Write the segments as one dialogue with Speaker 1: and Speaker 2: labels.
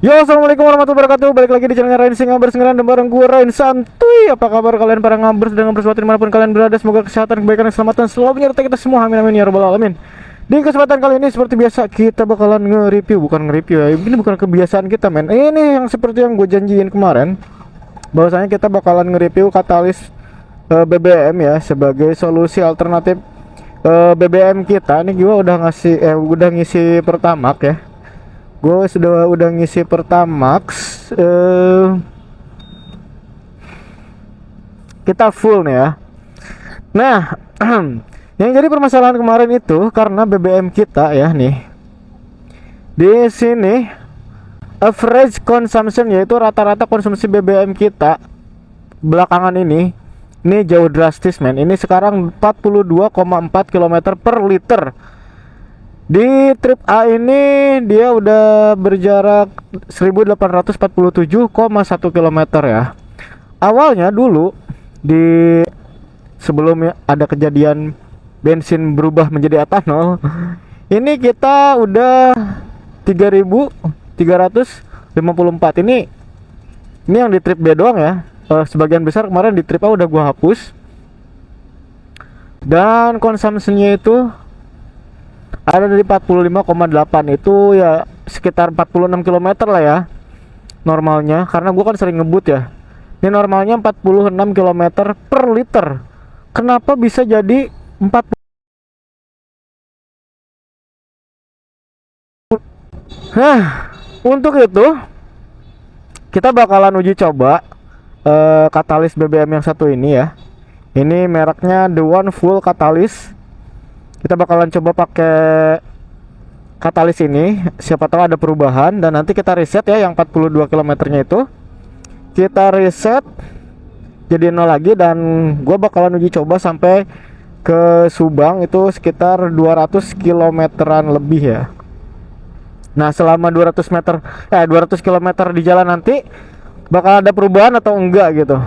Speaker 1: Yo, assalamualaikum warahmatullahi wabarakatuh. Balik lagi di channel Rain Sing Ngabers dan bareng gue Rain Santuy. Apa kabar kalian para ngabers dan ngabers dimanapun kalian berada? Semoga kesehatan, kebaikan, dan keselamatan selalu menyertai kita semua. Amin amin ya rabbal alamin. Di kesempatan kali ini seperti biasa kita bakalan nge-review, bukan nge-review ya. Ini bukan kebiasaan kita, men. Ini yang seperti yang gue janjiin kemarin. Bahwasanya kita bakalan nge-review katalis BBM ya sebagai solusi alternatif BBM kita. Ini gue udah ngisi Pertamax ya. Gue udah ngisi Pertamax, kita full nih ya. Nah, yang jadi permasalahan kemarin itu karena BBM kita ya nih. Di sini average consumption, yaitu rata-rata konsumsi BBM kita belakangan ini jauh drastis, men. Ini sekarang 42,4 km per liter. Di trip A ini dia udah berjarak 1847,1 km ya. Awalnya dulu di sebelumnya ada kejadian bensin berubah menjadi etanol, ini kita udah 3354. Ini yang di trip B doang ya. Sebagian besar kemarin di trip A udah gua hapus. Dan konsumsinya itu ada dari 45,8, itu ya sekitar 46 km lah ya normalnya, karena gua kan sering ngebut ya. Ini normalnya 46 km per liter. Kenapa bisa jadi 40? Untuk itu kita bakalan uji coba katalis BBM yang satu ini ya. Ini mereknya The One Full Katalis. Kita bakalan coba pakai katalis ini, siapa tahu ada perubahan. Dan nanti kita reset ya, yang 42 km-nya itu kita reset jadi 0 lagi. Dan gue bakalan uji coba sampai ke Subang, itu sekitar 200 kilometeran lebih ya. Nah, selama 200 km di jalan nanti bakal ada perubahan atau enggak gitu.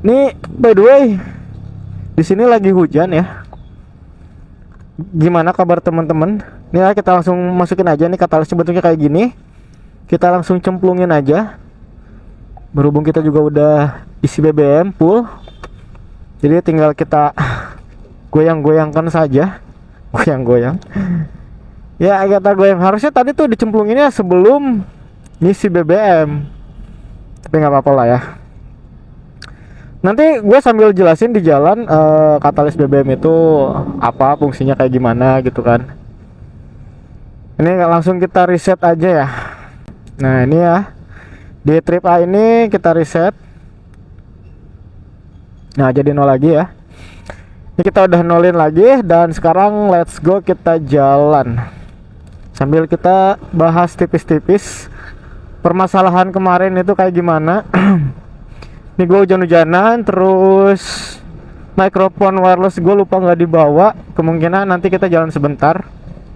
Speaker 1: Nih, by the way, di sini lagi hujan ya. Gimana kabar teman-teman? Nih ya, kita langsung masukin aja nih katalis, bentuknya kayak gini. Kita langsung cemplungin aja. Berhubung kita juga udah isi BBM full, jadi tinggal kita goyang-goyangkan saja. Goyang-goyang. Ya, kita goyang. Harusnya tadi tuh dicemplunginnya sebelum ngisi BBM. Tapi nggak apa-apa lah ya. Nanti gue sambil jelasin di jalan katalis BBM itu apa, fungsinya kayak gimana gitu kan. Ini langsung kita reset aja ya. Nah, ini ya, di trip A ini kita reset. Nah, jadi 0 lagi ya. Ini kita udah nolin lagi. Dan sekarang let's go, kita jalan sambil kita bahas tipis-tipis permasalahan kemarin itu kayak gimana. Ini gue hujan-hujanan, terus mikrofon wireless gue lupa nggak dibawa. Kemungkinan nanti kita jalan sebentar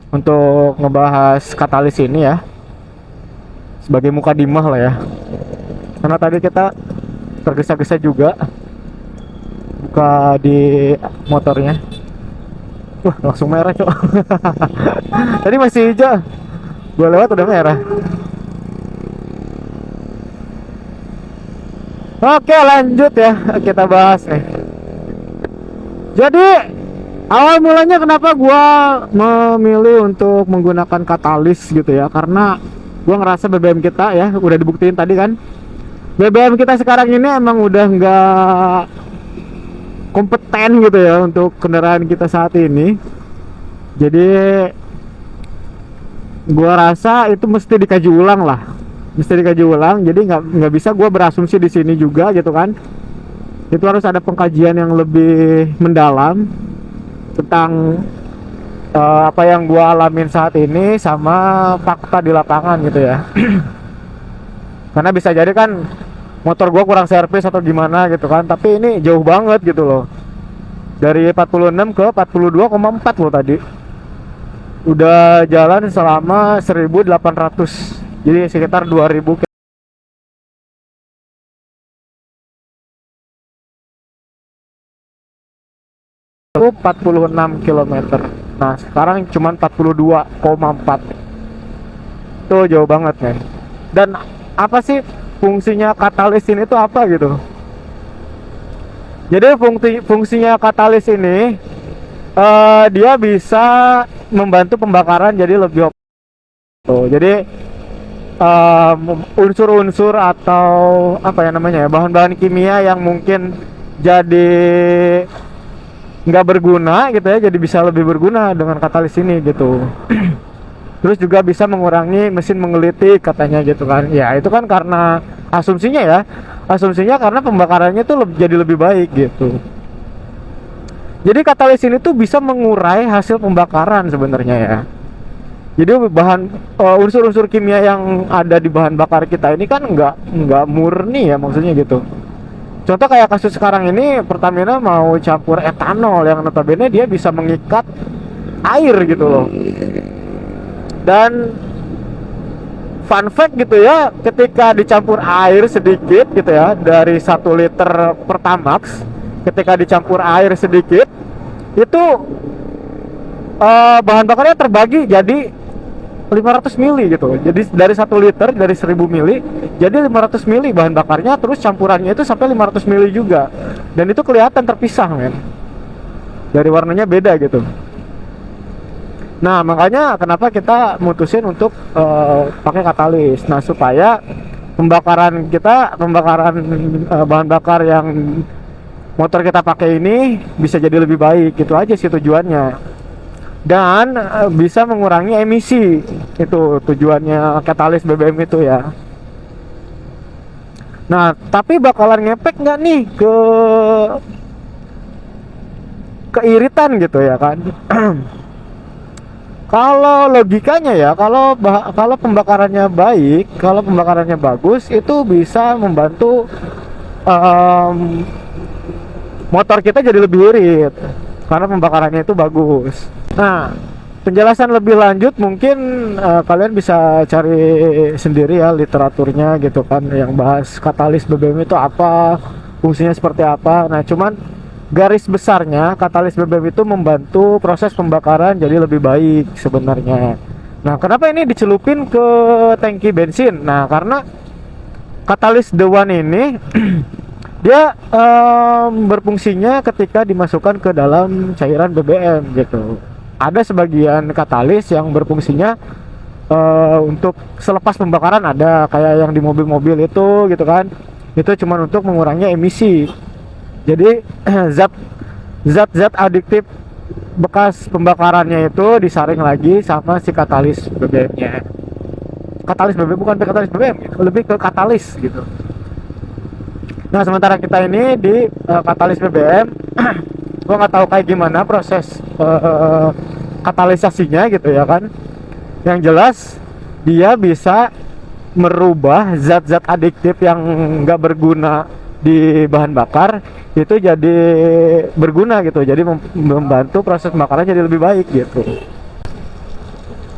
Speaker 1: untuk ngebahas katalis ini ya, sebagai mukadimah lah ya, karena tadi kita tergesa-gesa juga buka di motornya. Wah, langsung merah cok. Tadi masih hijau, gue lewat udah merah. Oke, lanjut ya, kita bahas nih. Jadi awal mulanya kenapa gua memilih untuk menggunakan katalis gitu ya, karena gua ngerasa BBM kita ya, udah dibuktiin tadi kan, BBM kita sekarang ini emang udah nggak kompeten gitu ya untuk kendaraan kita saat ini. Jadi gua rasa itu mesti dikaji ulang lah, jadi nggak bisa gue berasumsi di sini juga gitu kan. Itu harus ada pengkajian yang lebih mendalam tentang apa yang gue alamin saat ini sama fakta di lapangan gitu ya. Karena bisa jadi kan motor gue kurang servis atau gimana gitu kan, tapi ini jauh banget gitu loh, dari 46 ke 42,4 loh tadi. Udah jalan selama 1800, jadi sekitar 2000 46 km. Nah, sekarang cuma 42,4. Tuh jauh banget kan. Dan apa sih fungsinya katalis ini tuh apa gitu? Jadi fungsinya katalis ini dia bisa membantu pembakaran jadi lebih tuh. Jadi unsur-unsur atau apa ya namanya ya, bahan-bahan kimia yang mungkin jadi nggak berguna gitu ya, jadi bisa lebih berguna dengan katalis ini gitu. Terus juga bisa mengurangi mesin menggelitik katanya gitu kan. Ya itu kan karena asumsinya ya, asumsinya karena pembakarannya tuh jadi lebih baik gitu. Jadi katalis ini tuh bisa mengurai hasil pembakaran sebenarnya ya. Jadi unsur-unsur kimia yang ada di bahan bakar kita ini kan nggak murni ya, maksudnya gitu. Contoh kayak kasus sekarang ini, Pertamina mau campur etanol yang notabene dia bisa mengikat air gitu loh. Dan fun fact gitu ya, ketika dicampur air sedikit gitu ya, dari 1 liter Pertamax, ketika dicampur air sedikit itu bahan bakarnya terbagi jadi 500 mili gitu. Jadi dari 1 liter, dari 1000 mili jadi 500 mili bahan bakarnya, terus campurannya itu sampai 500 mili juga. Dan itu kelihatan terpisah men. Dari warnanya beda gitu. Nah, makanya kenapa kita mutusin untuk pakai katalis. Nah, supaya pembakaran kita, bahan bakar yang motor kita pakai ini bisa jadi lebih baik. Gitu aja sih tujuannya. Dan bisa mengurangi emisi. Itu tujuannya katalis BBM itu ya. Nah, tapi bakalan ngepek nggak nih ke iritan gitu ya kan? Kalau logikanya ya, kalau pembakarannya baik, kalau pembakarannya bagus, itu bisa membantu motor kita jadi lebih irit karena pembakarannya itu bagus. Nah, penjelasan lebih lanjut mungkin kalian bisa cari sendiri ya literaturnya gitu kan, yang bahas katalis BBM itu apa, fungsinya seperti apa. Nah, cuman garis besarnya katalis BBM itu membantu proses pembakaran jadi lebih baik sebenarnya. Nah, kenapa ini dicelupin ke tangki bensin? Nah, karena katalis The One ini dia berfungsinya ketika dimasukkan ke dalam cairan BBM gitu. Ada sebagian katalis yang berfungsinya untuk selepas pembakaran, ada kayak yang di mobil-mobil itu gitu kan. Itu cuma untuk mengurangi emisi. Jadi zat-zat adiktif bekas pembakarannya itu disaring lagi sama si katalis BBM-nya. Katalis BBM bukan katalis BBM, lebih ke katalis gitu. Nah, sementara kita ini di katalis BBM, gua nggak tahu kayak gimana proses katalisasinya gitu ya kan. Yang jelas dia bisa merubah zat-zat adiktif yang nggak berguna di bahan bakar itu jadi berguna gitu, jadi membantu proses pembakaran jadi lebih baik gitu.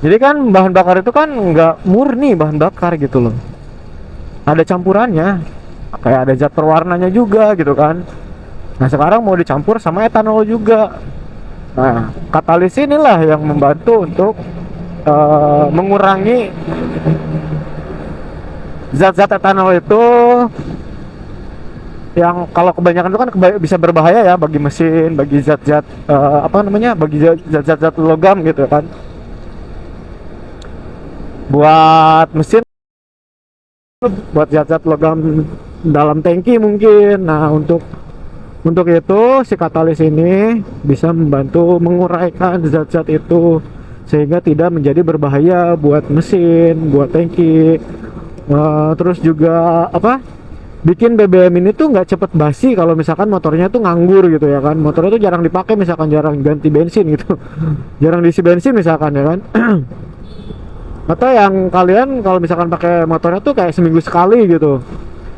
Speaker 1: Jadi kan bahan bakar itu kan nggak murni bahan bakar gitu loh, ada campurannya, kayak ada zat perwarnanya juga gitu kan. Nah, sekarang mau dicampur sama etanol juga. Nah, katalis inilah yang membantu untuk mengurangi zat-zat etanol itu, yang kalau kebanyakan itu kan bisa berbahaya ya bagi mesin, bagi zat-zat bagi zat-zat logam gitu kan, buat mesin, buat zat-zat logam dalam tangki mungkin. Nah, untuk itu si katalis ini bisa membantu menguraikan zat-zat itu sehingga tidak menjadi berbahaya buat mesin, buat tangki. Terus juga bikin BBM ini tuh nggak cepet basi kalau misalkan motornya tuh nganggur gitu ya kan. Motornya tuh jarang dipakai, misalkan jarang ganti bensin gitu, jarang diisi bensin misalkan ya kan. Atau yang kalian kalau misalkan pakai motornya tuh kayak seminggu sekali gitu.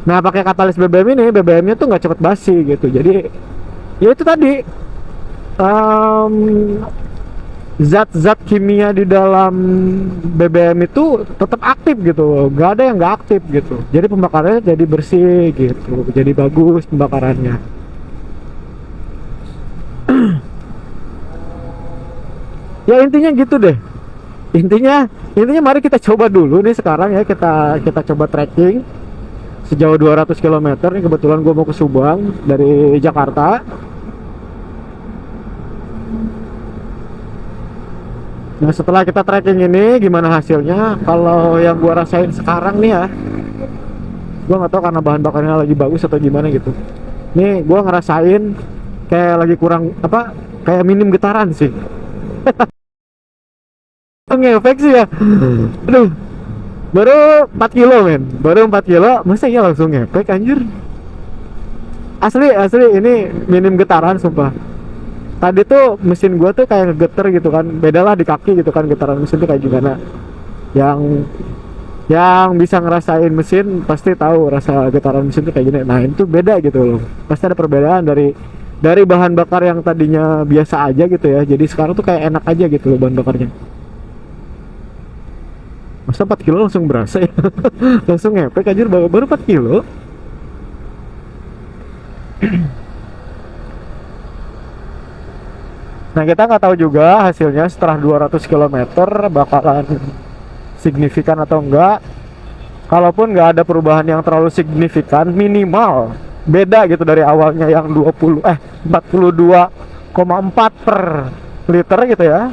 Speaker 1: Nah, pakai katalis BBM ini, BBM-nya tuh nggak cepet basi gitu. Jadi ya itu tadi, zat-zat kimia di dalam BBM itu tetap aktif gitu, nggak ada yang nggak aktif gitu. Jadi pembakarannya jadi bersih gitu, jadi bagus pembakarannya. Ya intinya gitu deh. Intinya mari kita coba dulu nih sekarang ya, kita coba trekking sejauh 200 km nih. Kebetulan gue mau ke Subang dari Jakarta. Nah, setelah kita trekking ini gimana hasilnya? Kalau yang gua rasain sekarang nih ya, gua nggak tahu karena bahan bakarnya lagi bagus atau gimana gitu. Nih gua ngerasain kayak lagi kurang apa? Kayak minim getaran sih. Ngefek sih ya. Aduh, baru 4 kilo men. Baru 4 kilo, masa iya langsung ngefek anjir. Asli ini minim getaran sumpah. Tadi tuh mesin gua tuh kayak ngegeter gitu kan, beda lah di kaki gitu kan, getaran mesin tuh kayak gimana. Yang bisa ngerasain mesin pasti tahu rasa getaran mesin tuh kayak gini. Nah itu beda gitu loh, pasti ada perbedaan dari bahan bakar yang tadinya biasa aja gitu ya, jadi sekarang tuh kayak enak aja gitu loh bahan bakarnya. Masa 4 kilo langsung berasa ya. Langsung ngepek aja, baru 4 kilo. Nah kita nggak tahu juga hasilnya setelah 200 km bakalan signifikan atau enggak. Kalaupun nggak ada perubahan yang terlalu signifikan, minimal beda gitu dari awalnya yang 42,4 per liter gitu ya.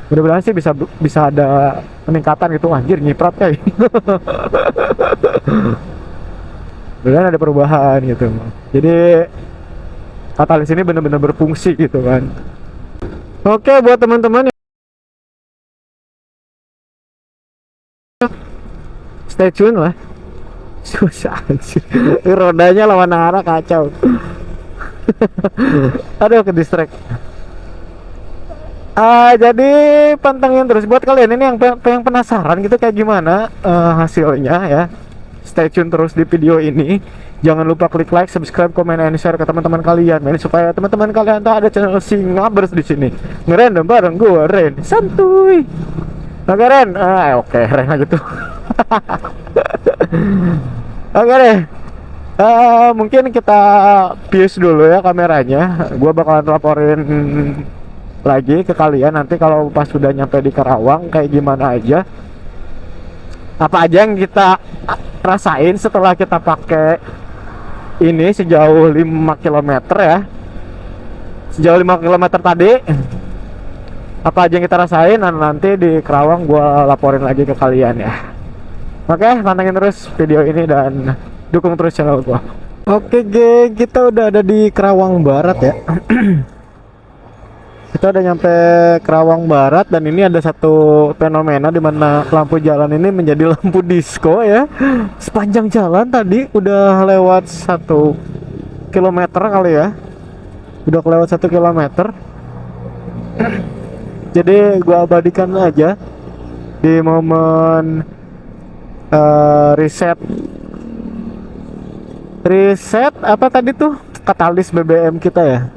Speaker 1: Mudah-mudahan sih bisa ada peningkatan gitu. Anjir nyiprat kayak. Mudah-mudahan ada perubahan gitu. Jadi katalis ini benar-benar berfungsi gitu kan. Oke, buat teman-teman yang stay tune lah. Susah anjir. Rodanya lawan arah kacau. Aduh, ke distract. Jadi pantengin terus buat kalian ini yang penasaran gitu kayak gimana hasilnya ya. Stay tune terus di video ini. Jangan lupa klik like, subscribe, komen, and share ke teman-teman kalian, men, supaya teman-teman kalian tuh ada channel Singabers di sini. Ngerandom bareng gue, Ren. Santuy. Oke, Ren. Oke, Ren aja tuh. Oke deh. Mungkin kita pause dulu ya kameranya. Gue bakalan laporin lagi ke kalian nanti kalau pas sudah nyampe di Karawang kayak gimana aja. Apa aja yang kita rasain setelah kita pakai ini sejauh 5 km ya. Sejauh 5 km tadi apa aja yang kita rasain, dan nanti di Karawang gua laporin lagi ke kalian ya. Oke, pantengin terus video ini dan dukung terus channel gua. Oke, geng, kita udah ada di Karawang Barat ya. Kita udah nyampe Karawang Barat, dan ini ada satu fenomena di mana lampu jalan ini menjadi lampu disco ya. Sepanjang jalan tadi udah lewat 1 kilometer kali ya. Udah kelewat 1 kilometer. Jadi gua abadikan aja di momen reset apa tadi tuh, katalis BBM kita ya.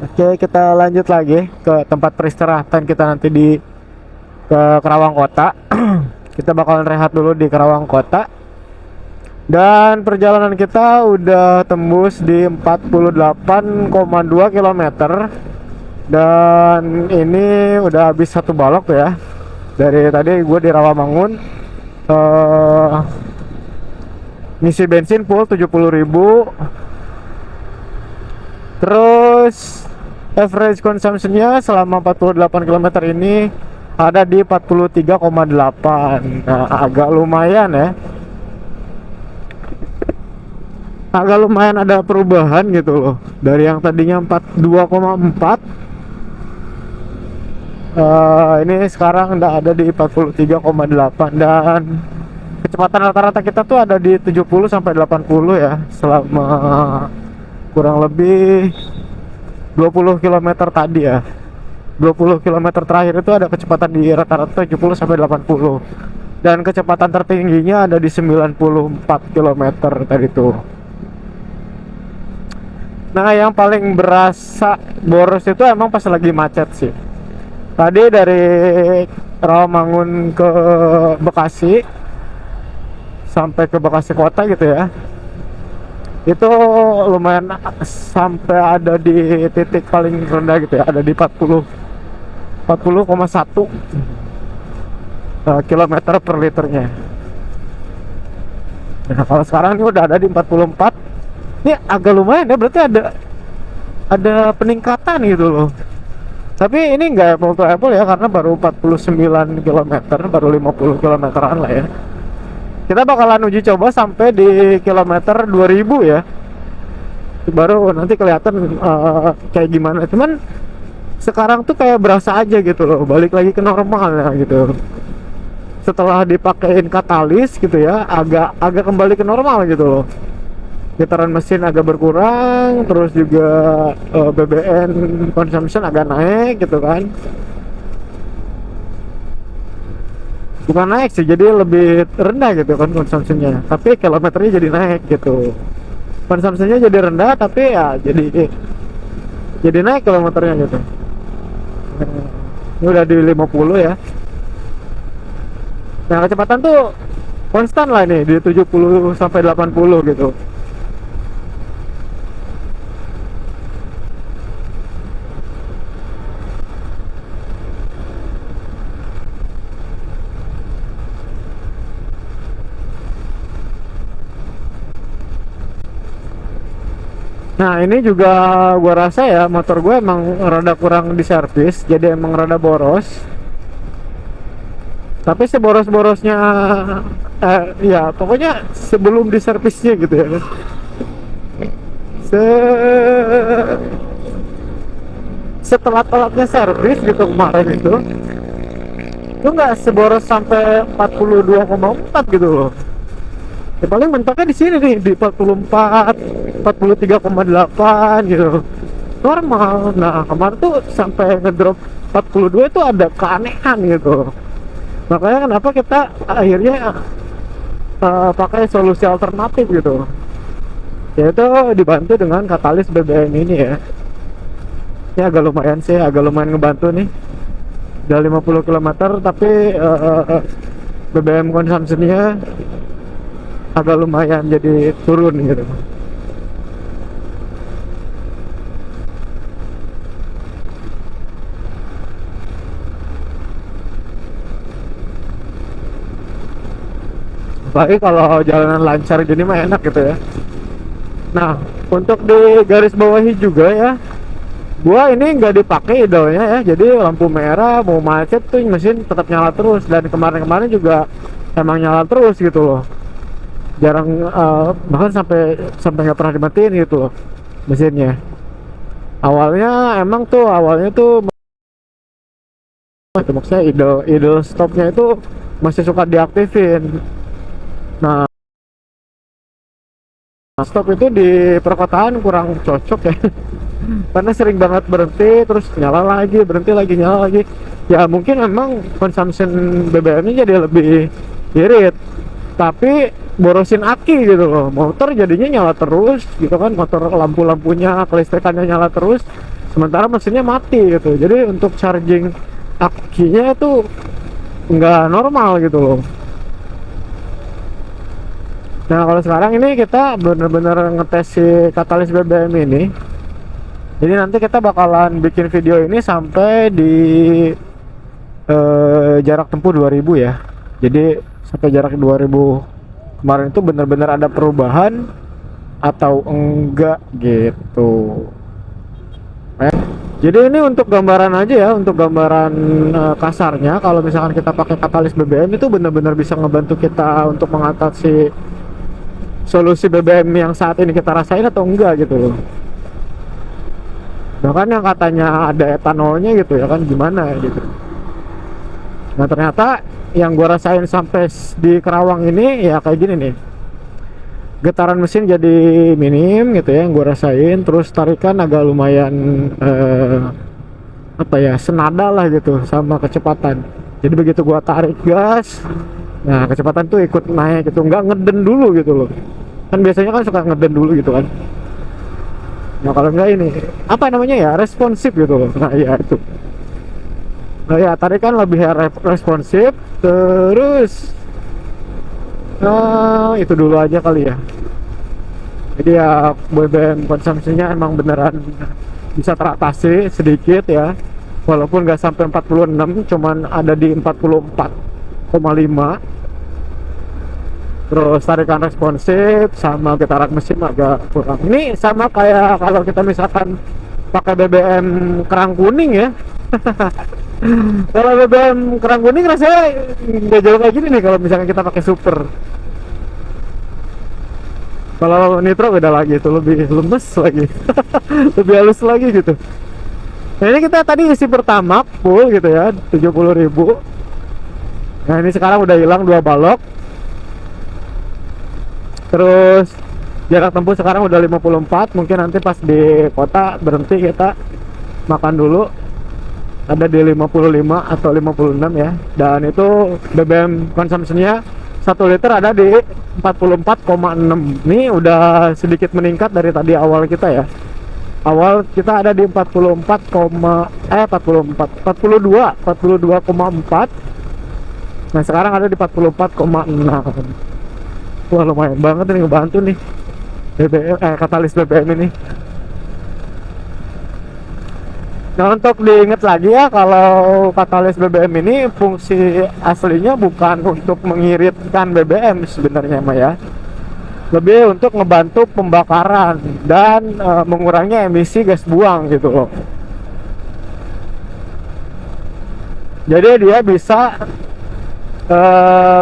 Speaker 1: Oke, kita lanjut lagi ke tempat peristirahatan kita nanti di Karawang Kota. Kita bakalan rehat dulu di Karawang Kota. Dan perjalanan kita udah tembus di 48,2 km. Dan ini udah habis 1 balok ya. Dari tadi gue di Rawamangun ngisi bensin full 70.000. Terus average consumption-nya selama 48 km ini ada di 43,8. Nah, agak lumayan ya. Agak lumayan ada perubahan gitu loh. Dari yang tadinya 42,4 ini sekarang udah ada di 43,8, dan kecepatan rata-rata kita tuh ada di 70 sampai 80 ya selama kurang lebih 20 km tadi ya. 20 km terakhir itu ada kecepatan di rata-rata 70 sampai 80. Dan kecepatan tertingginya ada di 94 km tadi tuh. Nah, yang paling berasa boros itu emang pas lagi macet sih. Tadi dari Rawamangun ke Bekasi sampai ke Bekasi kota gitu ya, itu lumayan sampai ada di titik paling rendah gitu ya, ada di 40 40,1 kilometer per liternya. Nah, kalau sekarang ini udah ada di 44. Ini agak lumayan ya, berarti ada peningkatan gitu loh. Tapi ini nggak apple to apple ya, karena baru 49 kilometer, baru 50 kilometeran lah ya. Kita bakalan uji coba sampai di kilometer 2000 ya. Baru nanti kelihatan kayak gimana. Cuman sekarang tuh kayak berasa aja gitu loh, balik lagi ke normal ya gitu. Setelah dipakein katalis gitu ya, agak kembali ke normal gitu loh. Getaran mesin agak berkurang, terus juga BBM consumption agak naik gitu kan. Bukan naik sih, jadi lebih rendah gitu kan konsumsinya, tapi kilometernya jadi naik gitu. Konsumsinya jadi rendah, tapi ya jadi naik kilometernya gitu. Ini udah di 50 ya. Nah, kecepatan tuh konstan lah nih di 70 sampai 80 gitu. Nah, ini juga gua rasa ya motor gue emang rada kurang diservis, jadi emang rada boros. Tapi seboros-borosnya ya pokoknya sebelum diservisnya gitu ya. Se Setelah-telatnya servis gitu kemarin itu nggak seboros sampai 42,4 gitu loh. Ya paling mentoknya di sini nih di 44, 43,8 gitu. Normal. Nah, kemarin tuh sampai ngedrop 42 itu ada keanehan gitu. Makanya kenapa kita akhirnya pakai solusi alternatif gitu. Yaitu dibantu dengan katalis BBM ini ya. Ini agak lumayan sih, agak lumayan ngebantu nih. Udah 50 km tapi BBM konsumsinya agak lumayan jadi turun gitu. Apalagi kalau jalanan lancar gini mah enak gitu ya. Nah, untuk di garis bawahi juga ya, gua ini nggak dipakai idolnya ya, jadi lampu merah mau macet tuh mesin tetap nyala terus, dan kemarin-kemarin juga emang nyala terus gitu loh. Jarang bahkan sampai nggak pernah dimatiin gitu loh mesinnya. Awalnya tuh maksudnya idle stopnya itu masih suka diaktifin. Nah, stop itu di perkotaan kurang cocok ya. Karena sering banget berhenti terus nyala lagi, berhenti lagi, nyala lagi. Ya mungkin memang consumption BBM-nya jadi lebih irit, tapi borosin aki gitu loh. Motor jadinya nyala terus gitu kan, motor lampu-lampunya kelistrikannya nyala terus, sementara mesinnya mati gitu. Jadi untuk charging akinya itu nggak normal gitu loh. Nah, kalau sekarang ini kita bener-bener ngetes si katalis BBM ini. Jadi nanti kita bakalan bikin video ini sampai di jarak tempuh 2000 ya. Jadi sampai jarak 2000 kemarin itu bener-bener ada perubahan atau enggak gitu. Jadi ini untuk gambaran aja ya, untuk gambaran kasarnya. Kalau misalkan kita pakai katalis BBM itu bener-bener bisa ngebantu kita untuk mengatasi solusi BBM yang saat ini kita rasain atau enggak gitu loh. Bahkan yang katanya ada etanolnya gitu ya kan, gimana gitu. Nah, ternyata yang gua rasain sampai di Kerawang ini ya kayak gini nih. Getaran mesin jadi minim gitu ya yang gua rasain, terus tarikan agak lumayan senada lah gitu sama kecepatan. Jadi begitu gua tarik gas, nah kecepatan tuh ikut naik gitu, nggak ngeden dulu gitu loh. Kan biasanya kan suka ngeden dulu gitu kan. Nah, kalau enggak ini apa namanya ya, responsif gitu loh. Nah iya itu. Nah ya, tarikan lebih responsif. Terus itu dulu aja kali ya. Jadi ya BBM konsumsinya emang beneran bisa teratasi sedikit ya. walaupun nggak sampai 46, cuman ada di 44,5. Terus tarikan responsif sama getaran mesin agak kurang. Ini sama kayak kalau kita misalkan pakai BBM kerang kuning ya. Kalau BBM kerang kuning rasanya nggak jauh kayak gini nih kalau misalkan kita pakai super. Kalau nitro beda lagi, itu lebih lemes lagi. Lebih halus lagi gitu. Nah, ini kita tadi isi pertama full gitu ya, 70.000. Nah, ini sekarang udah hilang 2 balok. Terus jarak tempuh sekarang udah 54. Mungkin nanti pas di kota berhenti kita makan dulu. Ada di 55 atau 56 ya. Dan itu BBM konsumsinya 1 liter ada di 44,6. Ini udah sedikit meningkat dari tadi awal kita ya. Awal kita ada di 42,4. Nah, sekarang ada di 44,6. Wah, lumayan banget ini, ngebantu nih katalis BBM ini. Nah, untuk diingat lagi ya, kalau katalis BBM ini fungsi aslinya bukan untuk mengiritkan BBM sebenarnya mah ya. Lebih untuk ngebantu pembakaran dan mengurangi emisi gas buang gitu loh. Jadi dia bisa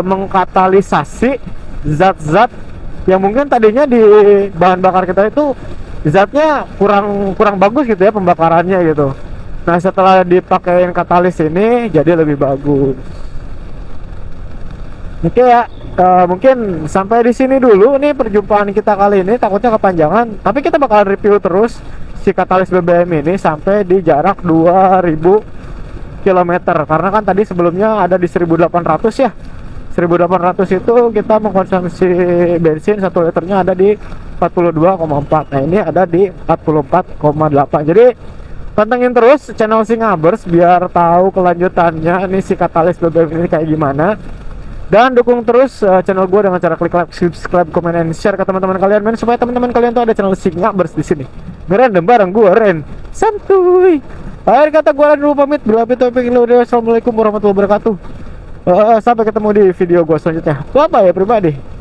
Speaker 1: mengkatalisasi zat-zat yang mungkin tadinya di bahan bakar kita itu zatnya kurang bagus gitu ya pembakarannya gitu. Nah, setelah dipakein katalis ini jadi lebih bagus. Oke ya, mungkin sampai di sini dulu nih perjumpaan kita kali ini, takutnya kepanjangan. Tapi kita bakal review terus si katalis BBM ini sampai di jarak 2000 km. Karena kan tadi sebelumnya ada di 1800 ya. 1800 itu kita mengkonsumsi bensin 1 liternya ada di 42,4. Nah, ini ada di 44,8. Jadi pantengin terus channel Singabers biar tahu kelanjutannya ini si katalis BBM ini kayak gimana. Dan dukung terus channel gue dengan cara klik like, subscribe, comment, and share ke teman-teman kalian, men, supaya teman-teman kalian tuh ada channel Singabers di sini. Ngerendam bareng gue, Ren. Santuy. Akhir kata gue dulu pamit. Bila topik ini, assalamualaikum warahmatullahi wabarakatuh. Sampai ketemu di video gue selanjutnya. Bye bye ya pribadi.